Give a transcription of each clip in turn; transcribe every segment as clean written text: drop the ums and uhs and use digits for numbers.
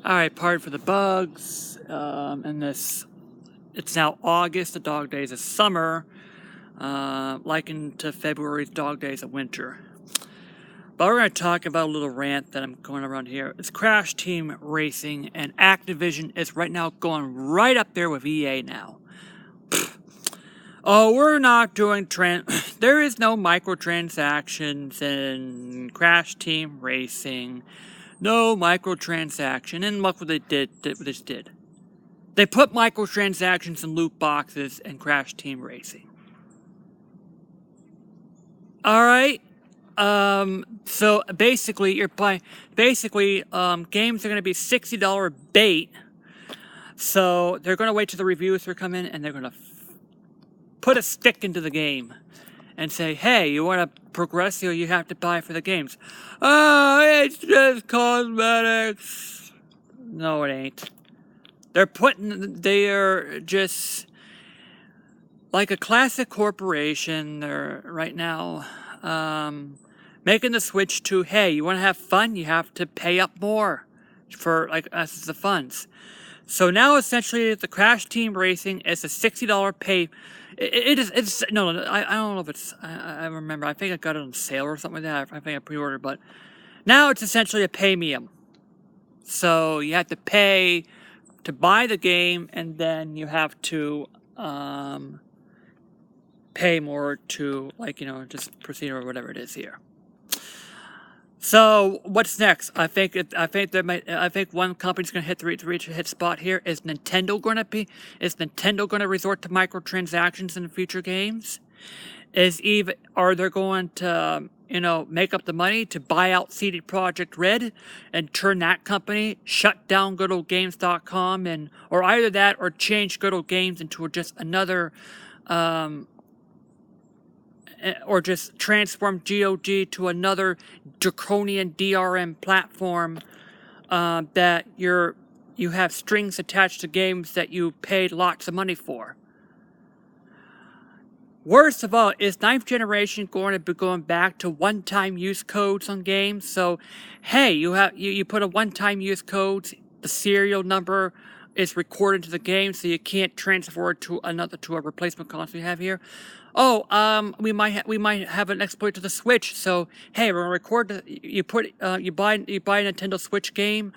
Alright, pardon for the bugs. And this, it's now August, the dog days of summer, likened to February's dog days of winter. But we're going to talk about a little rant that I'm going around here. It's Crash Team Racing, and Activision is right now going right up there with EA now. Oh, we're not doing there is no microtransactions in Crash Team Racing. No microtransaction. And look what they did. They put microtransactions in loot boxes and Crash Team Racing. Alright. So basically you're buying games are gonna be $60 bait. So they're gonna wait till the reviewers come in and they're gonna put a stick into the game and say, hey, you want to progress, you have to buy for the games. Oh, it's just cosmetics. No, it ain't. They're just like a classic corporation. They're right now making the switch to, hey, you want to have fun, you have to pay up more for like us the funds. So now essentially the Crash Team Racing is a $60 pay. I don't know if it's, I remember, I think I got it on sale or something like that. I think I pre-ordered, but now it's essentially a premium. So you have to pay to buy the game, and then you have to pay more to, like, just proceed or whatever it is here. So what's next? I think one company's going to reach a hit spot here. Is Nintendo going to resort to microtransactions in the future games? Are they going to make up the money to buy out CD Projekt Red and turn that company, shut down goodoldgames.com, or either that or change Good Old Games into just another or just transform GOG to another draconian DRM platform that you have strings attached to games that you paid lots of money for. Worst of all, is 9th generation going to be going back to one-time use codes on games? So, hey, you put a one-time use code, the serial number is recorded to the game, so you can't transfer it to a replacement console you have here. Oh, we might have an exploit to the Switch. So hey, we're gonna record. You buy a Nintendo Switch game.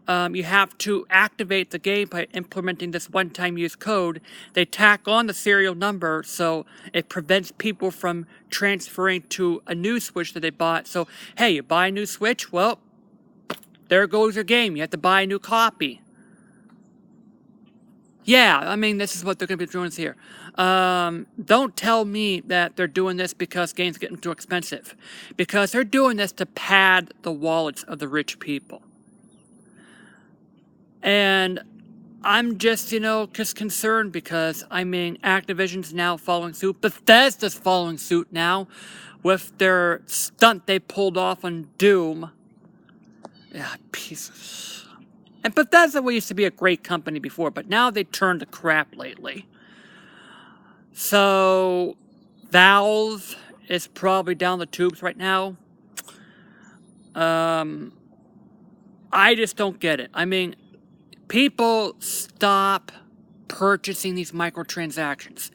You have to activate the game by implementing this one-time use code. They tack on the serial number, so it prevents people from transferring to a new Switch that they bought. So hey, you buy a new Switch. Well, there goes your game. You have to buy a new copy. Yeah, I mean, this is what they're going to be doing here. Don't tell me that they're doing this because games are getting too expensive. Because they're doing this to pad the wallets of the rich people. And I'm just, just concerned because, Activision's now following suit. Bethesda's following suit now with their stunt they pulled off on Doom. Yeah, pieces. And Bethesda used to be a great company before, but now they turned to crap lately. So, Valve is probably down the tubes right now. I just don't get it. People stop purchasing these microtransactions.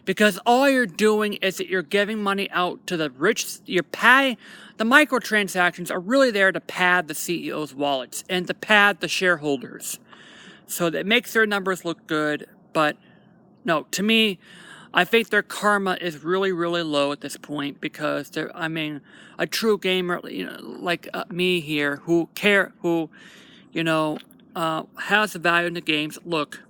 Because all you're doing is that you're giving money out to the rich. The microtransactions are really there to pad the CEO's wallets and to pad the shareholders. So that makes their numbers look good. But no, to me, I think their karma is really, really low at this point because a true gamer, like me here, who has the value in the games. Look.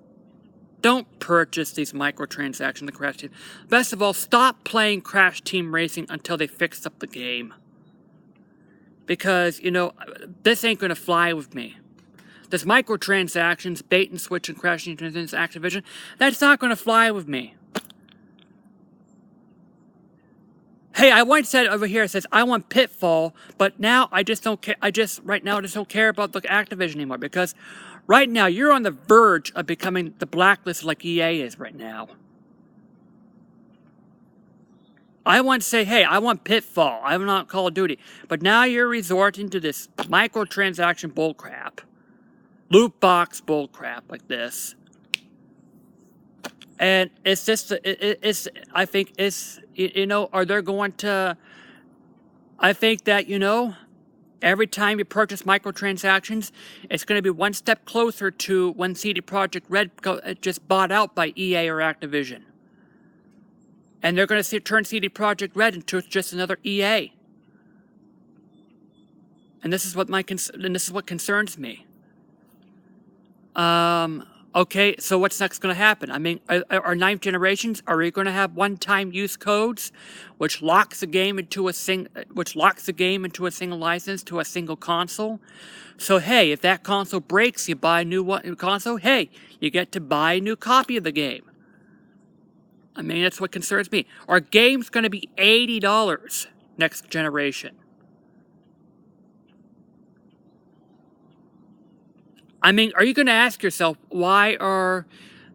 Don't purchase these microtransactions to Crash Team. Best of all, stop playing Crash Team Racing until they fix up the game. Because, this ain't going to fly with me. This microtransactions, bait and switch and Crash Team Activision, that's not going to fly with me. Hey, I once said over here, it says, I want Pitfall, but now I just don't care. Right now, I just don't care about the Activision anymore because right now, you're on the verge of becoming the blacklist like EA is right now. I once say, hey, I want Pitfall. I want Call of Duty. But now you're resorting to this microtransaction bullcrap. loot box bullcrap like this. And it's just, I think it's, are they going to, I think that, every time you purchase microtransactions, it's going to be one step closer to when CD Projekt Red just bought out by EA or Activision. And they're going to turn CD Projekt Red into just another EA. And this is what concerns me. Okay, so what's next going to happen? I mean, are ninth generations? Are we going to have one-time use codes, which locks the game into a single license to a single console? So hey, if that console breaks, you buy a new console. Hey, you get to buy a new copy of the game. I mean, that's what concerns me. Are games going to be $80 next generation? I mean, are you going to ask yourself, why are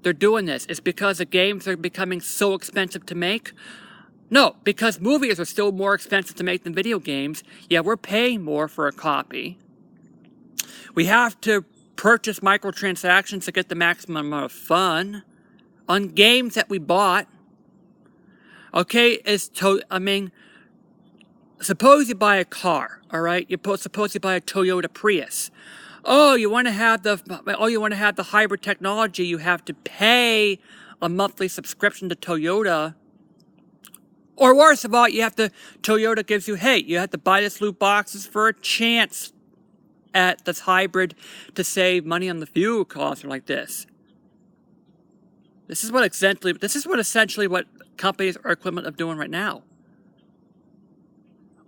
they doing this? It's because the games are becoming so expensive to make? No, because movies are still more expensive to make than video games. Yeah, we're paying more for a copy. We have to purchase microtransactions to get the maximum amount of fun on games that we bought. Okay, suppose you buy a car, all right? Suppose you buy a Toyota Prius. Oh, you want to have the hybrid technology, you have to pay a monthly subscription to Toyota. Or worse of all, Toyota gives you, hey, you have to buy this loot boxes for a chance at this hybrid to save money on the fuel costs or like this. This is what essentially what companies are equivalent of doing right now.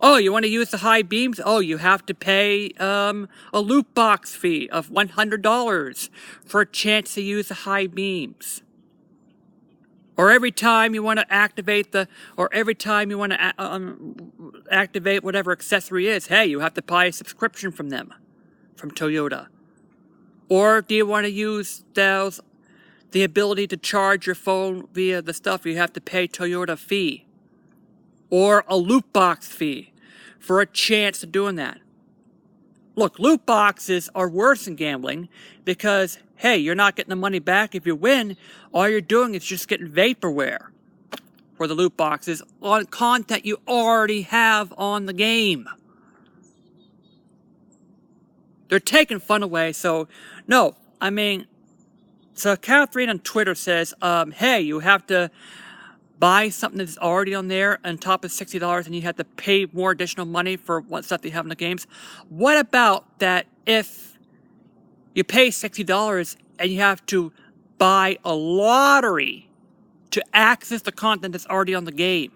Oh, you want to use the high beams? Oh, you have to pay a loot box fee of $100 for a chance to use the high beams. Or every time you want to activate activate whatever accessory is, hey, you have to buy a subscription from them, from Toyota. Or do you want to use the ability to charge your phone via the stuff? You have to pay Toyota fee. Or a loot box fee for a chance of doing that. Look, loot boxes are worse than gambling because, hey, you're not getting the money back if you win. All you're doing is just getting vaporware for the loot boxes on content you already have on the game. They're taking fun away, so no, I mean, so Catherine on Twitter says, hey, you have to buy something that's already on there on top of $60 and you have to pay more additional money for what stuff you have in the games. What about that if you pay $60 and you have to buy a lottery to access the content that's already on the game?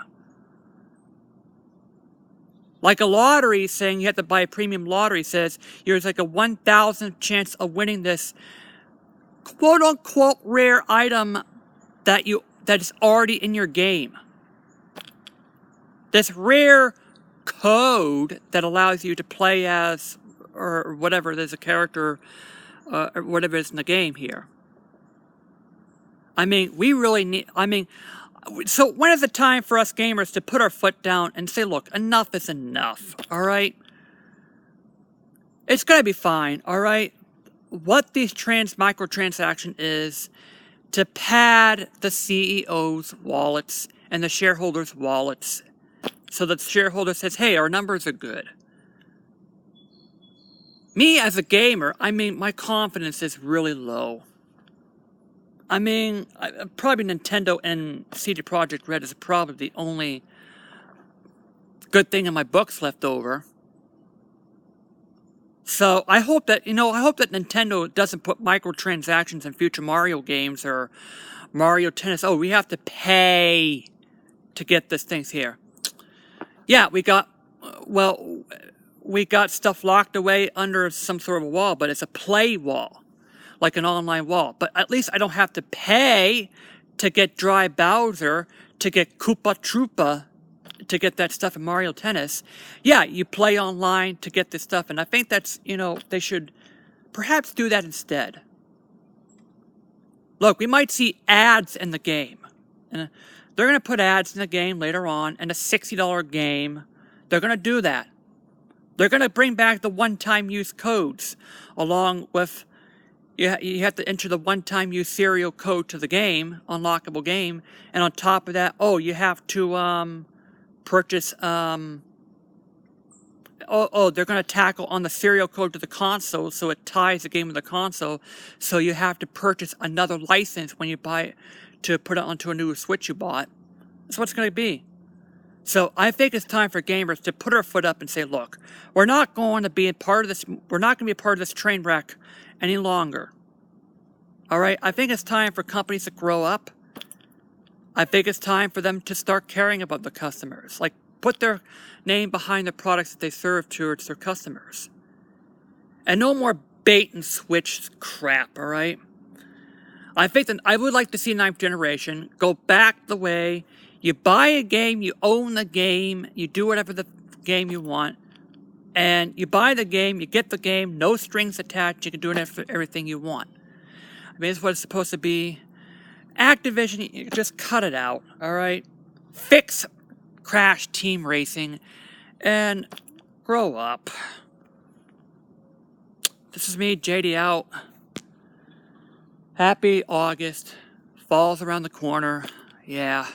Like a lottery saying you have to buy a premium lottery says there's like a 1,000th chance of winning this quote-unquote rare item that is already in your game. This rare code that allows you to play as, or whatever, there's a character, or whatever is in the game here. I mean, we really need, so when is the time for us gamers to put our foot down and say, look, enough is enough, alright? It's gonna be fine, alright? What these microtransaction is to pad the CEO's wallets and the shareholders' wallets so that the shareholder says, hey, our numbers are good. Me as a gamer, my confidence is really low. Probably Nintendo and CD Projekt Red is probably the only good thing in my books left over. So I hope that Nintendo doesn't put microtransactions in future Mario games or Mario Tennis. Oh, we have to pay to get these things here. Yeah, we got stuff locked away under some sort of a wall, but it's a play wall, like an online wall. But at least I don't have to pay to get Dry Bowser, to get Koopa Troopa, to get that stuff in Mario Tennis. Yeah, you play online to get this stuff, and I think that's, they should perhaps do that instead. Look, we might see ads in the game. And they're going to put ads in the game later on, and a $60 game. They're going to do that. They're going to bring back the one-time use codes, along with, You have to enter the one-time use serial code to the game, unlockable game, and on top of that, oh, you have to purchase. They're going to tackle on the serial code to the console, so it ties the game with the console. So you have to purchase another license when you buy it to put it onto a new Switch you bought. That's what it's going to be. So I think it's time for gamers to put our foot up and say, look, we're not going to be a part of this. We're not going to be a part of this train wreck any longer. All right? I think it's time for companies to grow up. I think it's time for them to start caring about the customers. Like, put their name behind the products that they serve towards their customers. And no more bait and switch crap, all right? I think that I would like to see ninth generation go back the way you buy a game, you own the game, you do whatever the game you want, and you buy the game, you get the game, no strings attached, you can do everything you want. I mean, it's what it's supposed to be. Activision, you just cut it out, all right? Fix Crash Team Racing and grow up. This is me, JD out. Happy August. Fall's around the corner. Yeah.